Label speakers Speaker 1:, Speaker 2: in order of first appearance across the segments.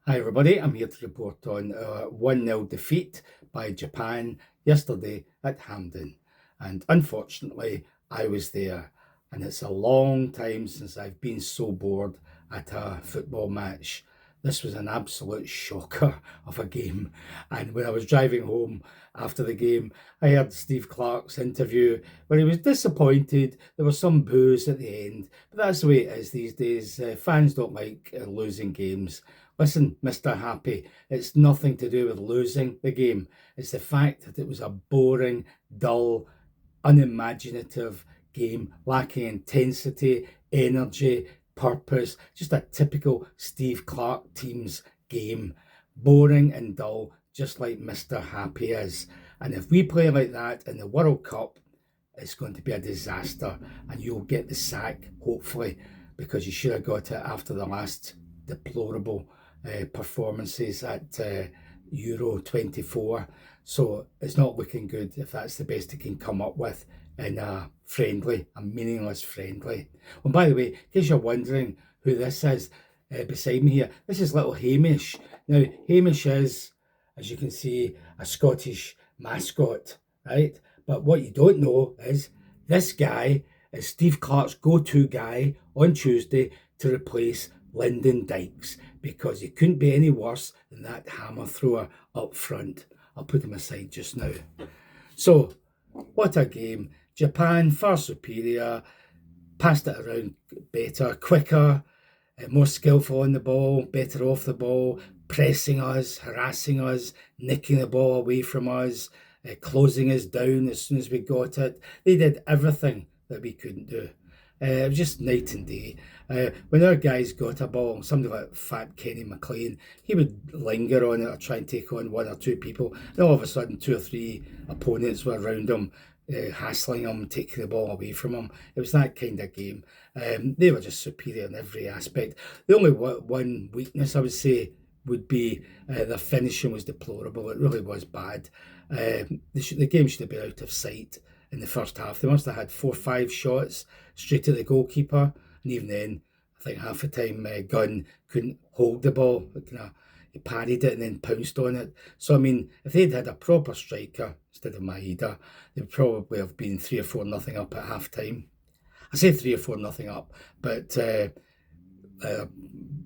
Speaker 1: Hi everybody, I'm here to report on a 1-0 defeat by Japan yesterday at Hampden. And unfortunately, I was there. And it's a long time since I've been so bored at a football match. This was an absolute shocker of a game. And when I was driving home after the game, I heard Steve Clarke's interview where he was disappointed. There was some boos at the end. But that's the way it is these days. Fans don't like losing games. Listen, Mr. Happy, it's nothing to do with losing the game. It's the fact that it was a boring, dull, unimaginative game, lacking intensity, energy, purpose, just a typical Steve Clarke team's game. Boring and dull, just like Mr. Happy is. And if we play like that in the World Cup, it's going to be a disaster and you'll get the sack, hopefully, because you should have got it after the last deplorable performances at Euro 24. So it's not looking good if that's the best he can come up with in a friendly, a meaningless friendly. And by the way, in case you're wondering who this is beside me here, this is little Hamish. Now, Hamish is, as you can see, a Scottish mascot, right? But what you don't know is this guy is Steve Clarke's go-to guy on Tuesday to replace Lyndon Dykes, because he couldn't be any worse than that hammer thrower up front. I'll put him aside just now. So, what a game. Japan far superior, passed it around better, quicker, more skillful on the ball, better off the ball, pressing us, harassing us, nicking the ball away from us, closing us down as soon as we got it. They did everything that we couldn't do. It was just night and day. When our guys got a ball, somebody like Fat Kenny McLean, he would linger on it or try and take on one or two people. And all of a sudden, two or three opponents were around him, hassling him, taking the ball away from him. It was that kind of game. They were just superior in every aspect. The only one weakness I would say would be their finishing was deplorable. It really was bad. The game should have been out of sight in the first half. They must have had 4 or 5 shots straight at the goalkeeper, and even then, I think half the time Gunn couldn't hold the ball. He parried it and then pounced on it. So I mean, if they'd had a proper striker instead of Maeda, they'd probably have been 3 or 4 nothing up at half time. I say 3 or 4 nothing up, but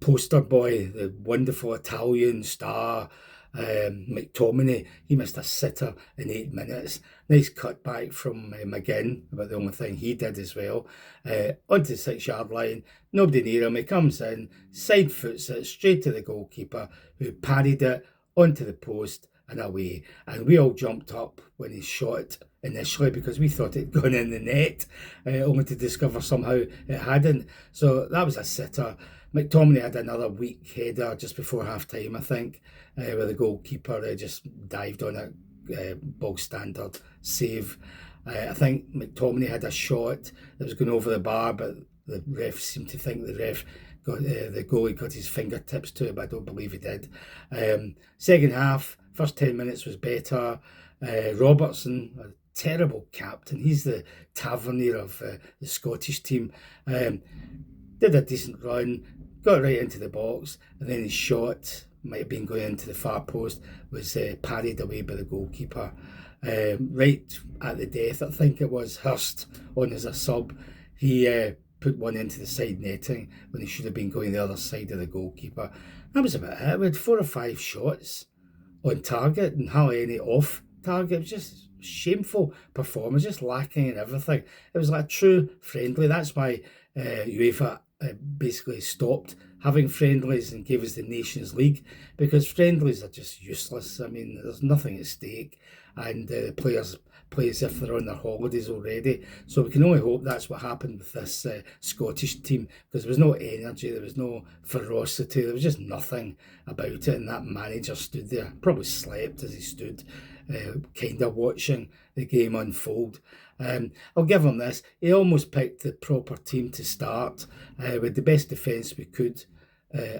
Speaker 1: poster boy, the wonderful Italian star, McTominay, he missed a sitter in 8 minutes. Nice cutback from McGinn, about the only thing he did as well. Onto the 6 yard line, nobody near him. He comes in, side foots it straight to the goalkeeper, who parried it onto the post and away. And we all jumped up when he shot initially because we thought it'd gone in the net, only to discover somehow it hadn't. So that was a sitter. McTominay had another weak header just before half time, I think, where the goalkeeper just dived on it, bog standard save. I think McTominay had a shot that was going over the bar, but the ref seemed to think the goalie got his fingertips to it, but I don't believe he did. Second half, first 10 minutes was better. Robertson, a terrible captain, he's the tavernier of the Scottish team, did a decent run, got right into the box, and then his shot, might have been going into the far post, was parried away by the goalkeeper. Right at the death, I think it was, Hurst on as a sub, he put one into the side netting when he should have been going the other side of the goalkeeper. That was about it. We had 4 or 5 shots on target and hardly any off target. It was just shameful performance, just lacking in everything. It was like a true friendly. That's why UEFA basically stopped having friendlies and gave us the Nations League, because friendlies are just useless. I mean, there's nothing at stake, and players play as if they're on their holidays already. So we can only hope that's what happened with this Scottish team, because there was no energy, there was no ferocity, there was just nothing about it. And that manager stood there, probably slept as he stood, kind of watching the game unfold. I'll give him this. He almost picked the proper team to start with the best defence we could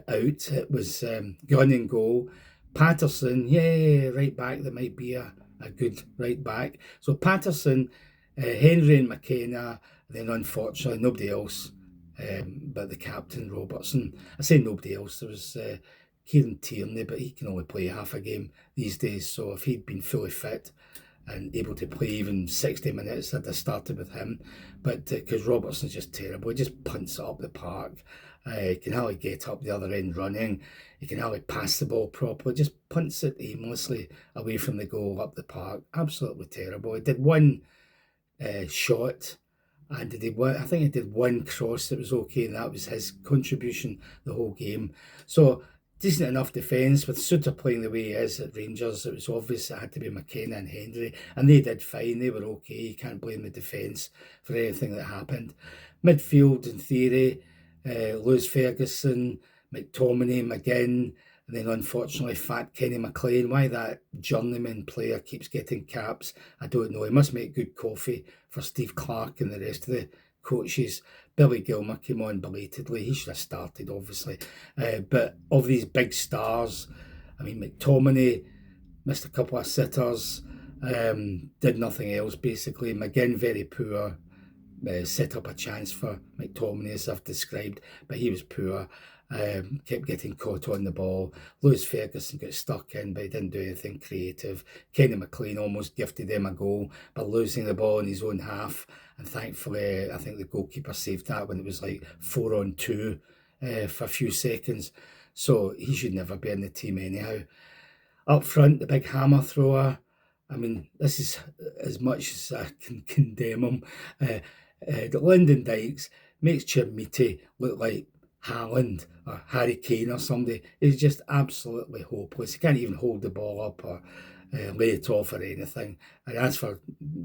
Speaker 1: out. It was Gunn in goal. Patterson, yeah, right back. There might be a good right back. So Patterson, Henry and McKenna, then unfortunately nobody else but the captain, Robertson. I say nobody else. There was Kieran Tierney, but he can only play half a game these days. So if he'd been fully fit and able to play even 60 minutes, I'd have started with him. But because Robertson's just terrible, he just punts it up the park. He can hardly get up the other end running. He can hardly pass the ball properly. Just punts it aimlessly away from the goal up the park. Absolutely terrible. He did one shot, and did he one? I think he did one cross that was okay, and that was his contribution the whole game. So decent enough defence with Suter playing the way he is at Rangers. It was obvious it had to be McKenna and Hendry, and they did fine. They were okay. You can't blame the defence for anything that happened. Midfield, in theory, Lewis Ferguson, McTominay, McGinn, and then unfortunately fat Kenny McLean. Why that journeyman player keeps getting caps, I don't know. He must make good coffee for Steve Clarke and the rest of the coaches. Billy Gilmour came on belatedly. He should have started, obviously. But of these big stars, I mean, McTominay missed a couple of sitters, did nothing else basically. McGinn, very poor. Set up a chance for McTominay, as I've described, but he was poor. Kept getting caught on the ball. Lewis Ferguson got stuck in, but he didn't do anything creative. Kenny McLean almost gifted them a goal by losing the ball in his own half, and thankfully, I think the goalkeeper saved that when it was like 4-on-2 for a few seconds. So he should never be in the team anyhow. Up front, the big hammer thrower. I mean, this is as much as I can condemn him. Lyndon Dykes makes Chermiti look like Haaland or Harry Kane or somebody. He's just absolutely hopeless. He can't even hold the ball up or lay it off or anything. And as for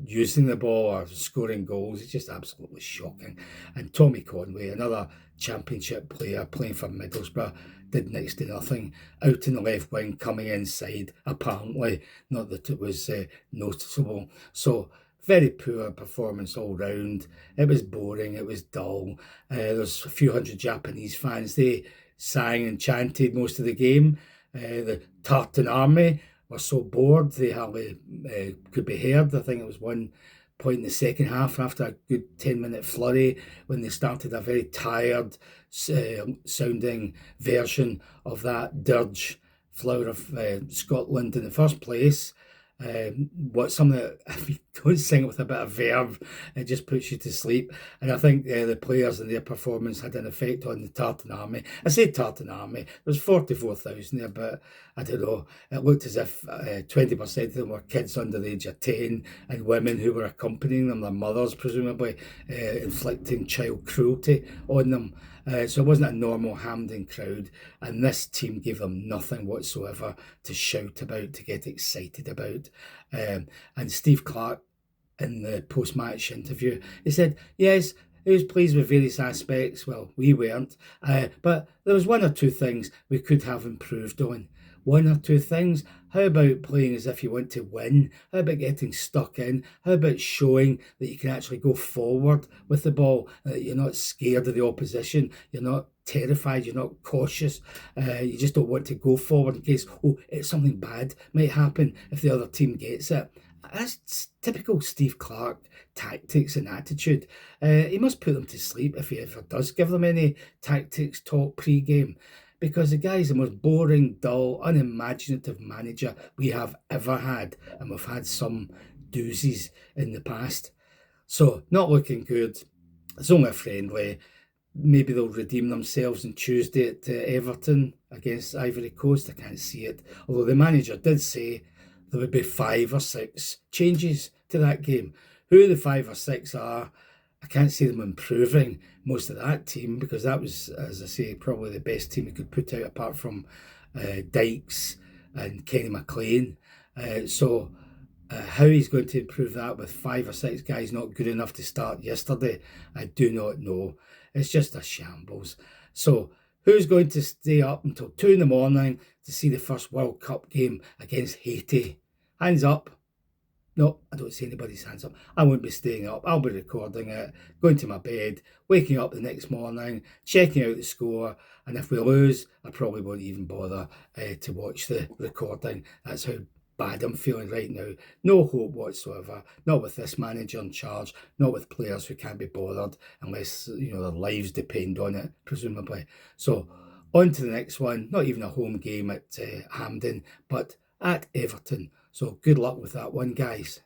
Speaker 1: using the ball or scoring goals, it's just absolutely shocking. And Tommy Conway, another championship player playing for Middlesbrough, did next to nothing. Out in the left wing, coming inside, apparently. Not that it was noticeable. So, very poor performance all round. It was boring, it was dull. There's a few hundred Japanese fans. They sang and chanted most of the game. The Tartan Army were so bored they hardly could be heard. I think it was one point in the second half after a good 10-minute flurry when they started a very tired sounding version of that dirge Flower of Scotland in the first place. What something that if you don't sing it with a bit of verve, it just puts you to sleep. And I think the players and their performance had an effect on the Tartan Army. I say Tartan Army, there was 44,000 there, but I don't know. It looked as if 20% of them were kids under the age of 10 and women who were accompanying them, their mothers presumably, inflicting child cruelty on them. So it wasn't a normal Hampden crowd, and this team gave them nothing whatsoever to shout about, to get excited about. And Steve Clarke, in the post-match interview, he said, yes, he was pleased with various aspects. Well, we weren't, but there was one or two things we could have improved on. One or two things. How about playing as if you want to win? How about getting stuck in? How about showing that you can actually go forward with the ball, that you're not scared of the opposition, you're not terrified, you're not cautious, you just don't want to go forward in case, something bad might happen if the other team gets it. That's typical Steve Clarke tactics and attitude. He must put them to sleep if he ever does give them any tactics talk pre-game, because the guy's the most boring, dull, unimaginative manager we have ever had, and we've had some doozies in the past. So, not looking good. It's only a friendly. Maybe they'll redeem themselves on Tuesday at Everton against Ivory Coast. I can't see it. Although the manager did say there would be 5 or 6 changes to that game. Who the 5 or 6 are, I can't see them improving most of that team, because that was, as I say, probably the best team he could put out apart from Dykes and Kenny McLean. So how he's going to improve that with 5 or 6 guys not good enough to start yesterday, I do not know. It's just a shambles. So who's going to stay up until 2 in the morning to see the first World Cup game against Haiti? Hands up. No, I don't see anybody's hands up. I won't be staying up. I'll be recording it, going to my bed, waking up the next morning, checking out the score, and if we lose, I probably won't even bother to watch the recording. That's how bad I'm feeling right now. No hope whatsoever. Not with this manager in charge, not with players who can't be bothered unless their lives depend on it, presumably. So On to the next one, not even a home game at Hampden, but at Everton. So good luck with that one, guys.